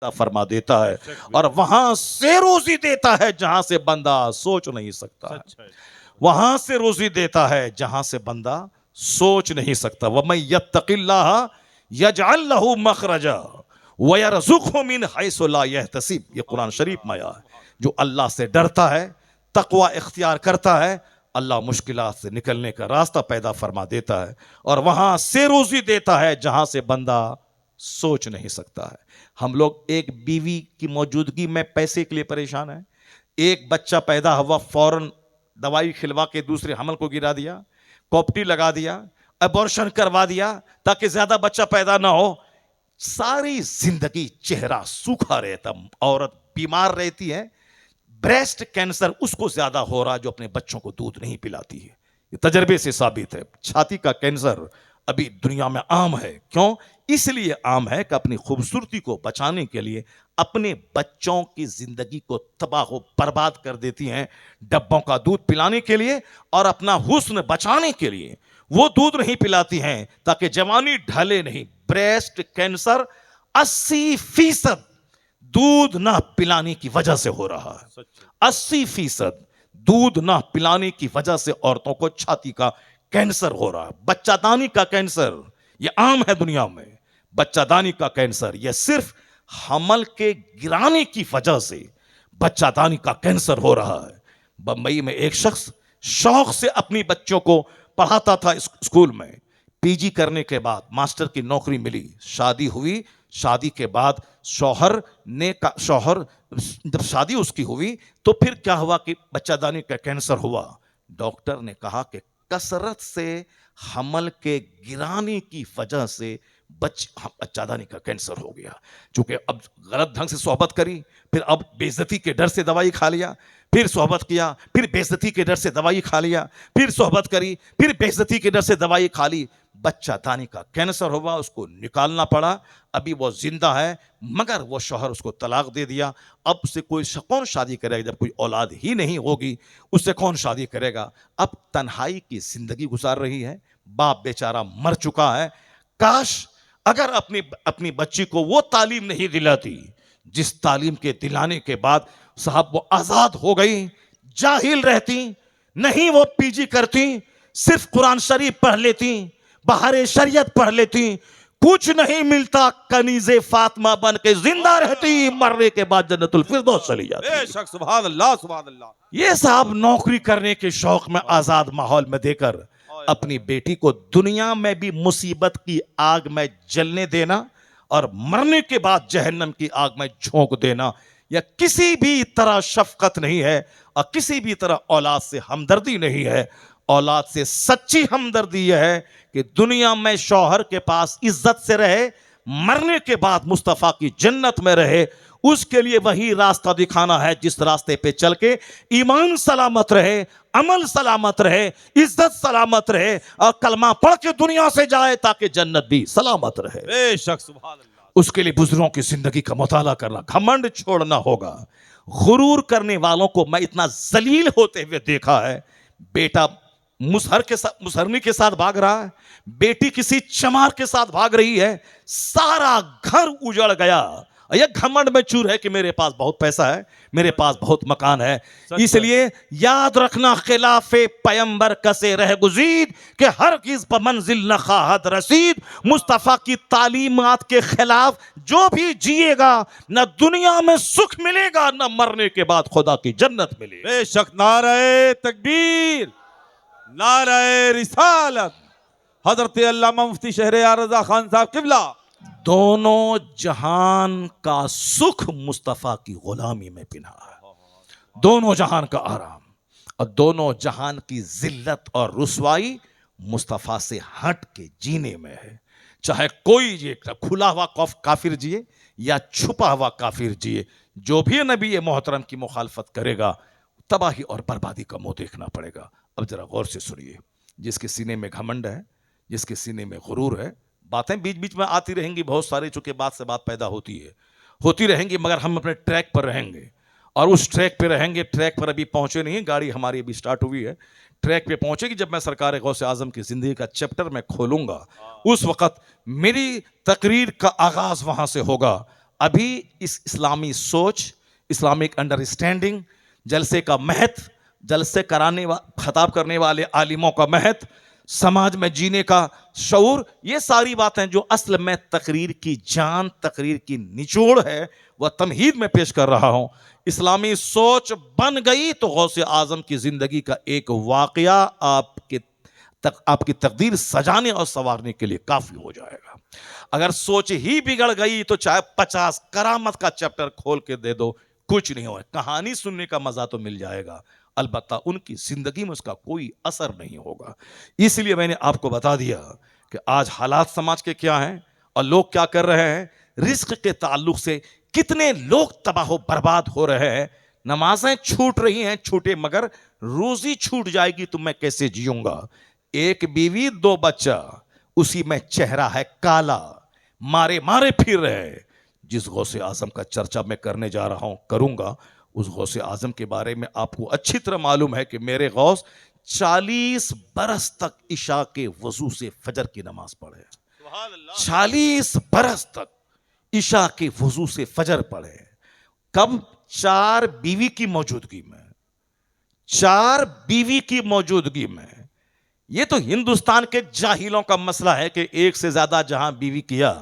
فرما دیتا ہے اور وہاں سے روزی دیتا ہے جہاں سے بندہ سوچ نہیں سکتا ہے. وہاں سے روزی دیتا ہے جہاں سے بندہ سوچ نہیں سکتا. وَمَن يَتَّقِ اللَّهَ يَجْعَل لَّهُ مَخْرَجًا وَيَرْزُقْهُ مِنْ حَيْثُ لَا يَحْتَسِبُ. یہ قرآن شریف میں آیا ہے. جو اللہ سے ڈرتا ہے، تقوی اختیار کرتا ہے، اللہ مشکلات سے نکلنے کا راستہ پیدا فرما دیتا ہے اور وہاں سے روزی دیتا ہے جہاں سے بندہ سوچ نہیں سکتا ہے. ہم لوگ ایک بیوی کی موجودگی میں پیسے کے لیے پریشان ہیں. ایک بچہ پیدا ہوا، فوراً دوائی کھلوا کے دوسرے حمل کو گرا دیا، کوپٹی لگا دیا، ابورشن کروا دیا تاکہ زیادہ بچہ پیدا نہ ہو. ساری زندگی چہرہ سوکھا رہتا، عورت بیمار رہتی ہے. بریسٹ کینسر اس کو زیادہ ہو رہا جو اپنے بچوں کو دودھ نہیں پلاتی ہے. یہ تجربے سے ثابت ہے. چھاتی کا کینسر ابھی دنیا میں عام ہے. کیوں؟ اس لیے عام ہے کہ اپنی خوبصورتی کو بچانے کے لیے اپنے بچوں کی زندگی کو تباہ و برباد کر دیتی ہیں ڈبوں کا دودھ پلانے کے لیے، اور اپنا حسن بچانے کے لیے وہ دودھ نہیں پلاتی ہیں تاکہ جوانی ڈھلے نہیں. بریسٹ کینسر 80% دودھ نہ پلانے کی وجہ سے ہو رہا ہے. 80% دودھ نہ پلانے کی وجہ سے عورتوں کو چھاتی کا کینسر ہو رہا ہے. بچہ دانی کا کینسر یہ عام ہے دنیا میں. بچہ دانی کا کینسر یہ صرف حمل کے گرانے کی وجہ سے بچہ دانی کا کینسر ہو رہا ہے. بمبئی میں ایک شخص شوق سے اپنی بچوں کو پڑھاتا تھا اسکول میں. پی جی کرنے کے بعد ماسٹر کی نوکری ملی، شادی ہوئی. شادی کے بعد شوہر جب شادی اس کی ہوئی تو پھر کیا ہوا کہ بچہ دانی کا کینسر ہوا. ڈاکٹر نے کہا کہ کثرت سے حمل کے گرانے کی وجہ سے بچہ دانی کا کینسر ہو گیا. چونکہ اب غلط ڈھنگ سے صحبت کری، پھر اب بے عزتی کے ڈر سے دوائی کھا لیا، پھر صحبت کیا، پھر بے عزتی کے ڈر سے دوائی کھا لیا، پھر صحبت کری، پھر بے عزتی کے ڈر سے دوائی کھا لی. بچہ دانی کا کینسر ہوا، اس کو نکالنا پڑا. ابھی وہ زندہ ہے مگر وہ شوہر اس کو طلاق دے دیا. اب سے کون شادی کرے گا؟ جب کوئی اولاد ہی نہیں ہوگی اس سے کون شادی کرے گا؟ اب تنہائی کی زندگی گزار رہی ہے. باپ بیچارہ مر چکا ہے. کاش اگر اپنی بچی کو وہ تعلیم نہیں دلاتی جس تعلیم کے دلانے کے بعد صاحب وہ آزاد ہو گئی. جاہل رہتی، نہیں وہ پی جی کرتی، صرف قرآن شریف پڑھ لیتی، بہار شریعت پڑھ لیتی، کچھ نہیں ملتا، کنیز فاطمہ بن کے زندہ رہتی، مرنے کے بعد جنت الفردوس چلی جاتی. بے شک، سبحان اللہ سبحان اللہ. یہ صاحب نوکری کرنے کے شوق میں آزاد ماحول میں دے کر اپنی بیٹی کو دنیا میں بھی مصیبت کی آگ میں جلنے دینا اور مرنے کے بعد جہنم کی آگ میں جھونک دینا، یا کسی بھی طرح شفقت نہیں ہے اور کسی بھی طرح اولاد سے ہمدردی نہیں ہے. اولاد سے سچی ہمدردی یہ ہے کہ دنیا میں شوہر کے پاس عزت سے رہے، مرنے کے بعد مصطفیٰ کی جنت میں رہے. اس کے لیے وہی راستہ دکھانا ہے جس راستے پہ چل کے ایمان سلامت رہے، عمل سلامت رہے، عزت سلامت رہے اور کلمہ پڑھ کے دنیا سے جائے تاکہ جنت بھی سلامت رہے. بے شک، سبحان اللہ. اس کے لیے بزرگوں کی زندگی کا مطالعہ کرنا، گھمنڈ چھوڑنا ہوگا. غرور کرنے والوں کو میں اتنا ذلیل ہوتے ہوئے دیکھا ہے. بیٹا مسہرنی کے ساتھ بھاگ رہا ہے، بیٹی کسی چمار کے ساتھ بھاگ رہی ہے، سارا گھر اجڑ گیا. یہ گھمنڈ میں چور ہے کہ میرے پاس بہت پیسہ ہے، میرے پاس بہت مکان ہے. اس لیے یاد رکھنا خلاف پیمبر کسے رہ گزید کہ ہرگز پا منزل نہ خواہد رسید. مصطفیٰ کی تعلیمات کے خلاف جو بھی جیے گا نہ دنیا میں سکھ ملے گا، نہ مرنے کے بعد خدا کی جنت ملے گی. بے شک. نعرہ تکبیر، نعرہ رسالت. حضرت علامہ مفتی شہر رضا خان صاحب قبلہ. دونوں جہان کا سکھ مصطفیٰ کی غلامی میں پنہا ہے، دونوں جہان کا آرام اور دونوں جہان کی ذلت اور رسوائی مصطفیٰ سے ہٹ کے جینے میں ہے. چاہے کوئی یہ کھلا ہوا کافر جیے یا چھپا ہوا کافر جیے، جو بھی نبی محترم کی مخالفت کرے گا تباہی اور بربادی کا منہ دیکھنا پڑے گا. اب ذرا غور سے سنیے. جس کے سینے میں گھمنڈ ہے، جس کے سینے میں غرور ہے، باتیں بیچ بیچ میں آتی رہیں گی بہت ساری، چونکہ بات سے بات پیدا ہوتی رہیں گی، مگر ہم اپنے ٹریک پر رہیں گے اور اس ٹریک پہ رہیں گے. ٹریک پر ابھی پہنچے نہیں، گاڑی ہماری ابھی سٹارٹ ہوئی ہے. ٹریک پہ پہنچے گی جب میں سرکار غوث اعظم کی زندگی کا چیپٹر میں کھولوں گا، اس وقت میری تقریر کا آغاز وہاں سے ہوگا. ابھی اس اسلامی سوچ، اسلامک انڈرسٹینڈنگ، جلسے کا مہت، جلسے خطاب کرنے والے عالموں کا مہت، سماج میں جینے کا شعور، یہ ساری باتیں جو اصل میں تقریر کی جان، تقریر کی نچوڑ ہے، وہ تمہید میں پیش کر رہا ہوں. اسلامی سوچ بن گئی تو غوث اعظم کی زندگی کا ایک واقعہ آپ کی تقدیر سجانے اور سنوارنے کے لیے کافی ہو جائے گا. اگر سوچ ہی بگڑ گئی تو چاہے 50 کرامت کا چیپٹر کھول کے دے دو، کچھ نہیں ہوگا. کہانی سننے کا مزہ تو مل جائے گا، البتہ ان کی زندگی میں اس کا کوئی اثر نہیں ہوگا. اس لیے میں نے آپ کو بتا دیا کہ آج حالات سماج کے کیا ہیں اور لوگ کیا کر رہے ہیں. رزق کے تعلق سے کتنے لوگ تباہ و برباد ہو رہے ہیں. نمازیں چھوٹ رہی ہیں، چھوٹے مگر روزی چھوٹ جائے گی تو میں کیسے جیوں گا. ایک بیوی 2 بچہ، اسی میں چہرہ ہے کالا، مارے پھر رہے. جس غوث اعظم کا چرچا میں کرنے جا رہا ہوں، کروں گا، اس غوث اعظم کے بارے میں آپ کو اچھی طرح معلوم ہے کہ میرے غوث 40 برس تک عشاء کے وضو سے فجر کی نماز پڑھے. 40 برس تک عشاء کے وضو سے فجر پڑھے. کب؟ 4 بیوی کی موجودگی میں. 4 بیوی کی موجودگی میں. یہ تو ہندوستان کے جاہلوں کا مسئلہ ہے کہ ایک سے زیادہ جہاں بیوی کیا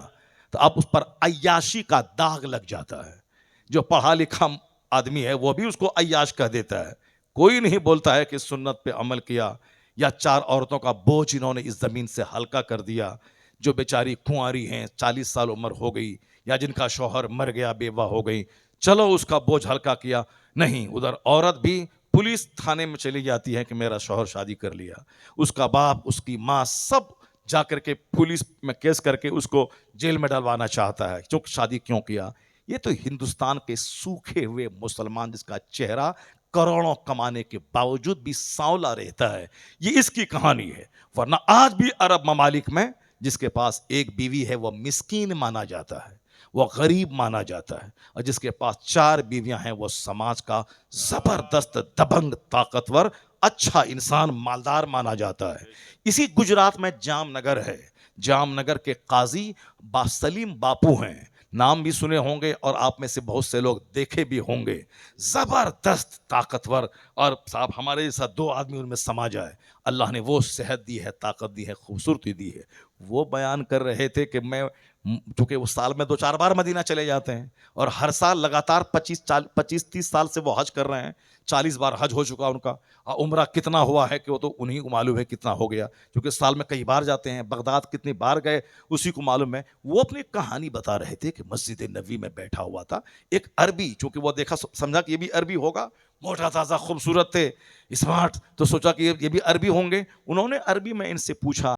تو اب اس پر عیاشی کا داغ لگ جاتا ہے. جو پڑھا لکھا آدمی ہے وہ بھی اس کو عیاش کہہ دیتا ہے. کوئی نہیں بولتا ہے کہ سنت پہ عمل کیا یا 4 عورتوں کا بوجھ انہوں نے اس زمین سے ہلکا کر دیا. جو بیچاری کنواری ہیں، 40 سال عمر ہو گئی، یا جن کا شوہر مر گیا، بیوہ ہو گئی، چلو اس کا بوجھ ہلکا کیا. نہیں، ادھر عورت بھی پولیس تھانے میں چلی جاتی ہے کہ میرا شوہر شادی کر لیا. اس کا باپ، اس کی ماں، سب جا کر کے پولیس میں کیس کر کے اس کو جیل میں ڈلوانا چاہتا ہے. چونکہ شادی کیوں کیا؟ یہ تو ہندوستان کے سوکھے ہوئے مسلمان جس کا چہرہ کروڑوں کمانے کے باوجود بھی سانولا رہتا ہے، یہ اس کی کہانی ہے. ورنہ آج بھی عرب ممالک میں جس کے پاس ایک بیوی ہے وہ مسکین مانا جاتا ہے، وہ غریب مانا جاتا ہے، اور جس کے پاس 4 بیویاں ہیں وہ سماج کا زبردست دبنگ طاقتور اچھا انسان، مالدار مانا جاتا ہے. اسی گجرات میں جام نگر ہے. جام نگر کے قاضی سلیم باپو ہیں، نام بھی سنے ہوں گے اور آپ میں سے بہت سے لوگ دیکھے بھی ہوں گے. زبردست طاقتور، اور صاحب ہمارے جیسا 2 آدمی ان میں سما جائے. اللہ نے وہ صحت دی ہے، طاقت دی ہے، خوبصورتی دی ہے. وہ بیان کر رہے تھے کہ میں، چونکہ وہ سال میں 2-4 بار مدینہ چلے جاتے ہیں اور ہر سال لگاتار 25-30 سال سے وہ حج کر رہے ہیں. 40 بار حج ہو چکا ان کا. عمرہ کتنا ہوا ہے کہ وہ تو انہی کو معلوم ہے کتنا ہو گیا، کیونکہ سال میں کئی بار جاتے ہیں. بغداد کتنی بار گئے اسی کو معلوم ہے. وہ اپنی کہانی بتا رہے تھے کہ مسجد نبوی میں بیٹھا ہوا تھا ایک عربی، چونکہ وہ دیکھا سمجھا کہ یہ بھی عربی ہوگا، موٹا تازہ خوبصورت تھے، اسمارٹ، تو سوچا کہ یہ بھی عربی ہوں گے. انہوں نے عربی میں ان سے پوچھا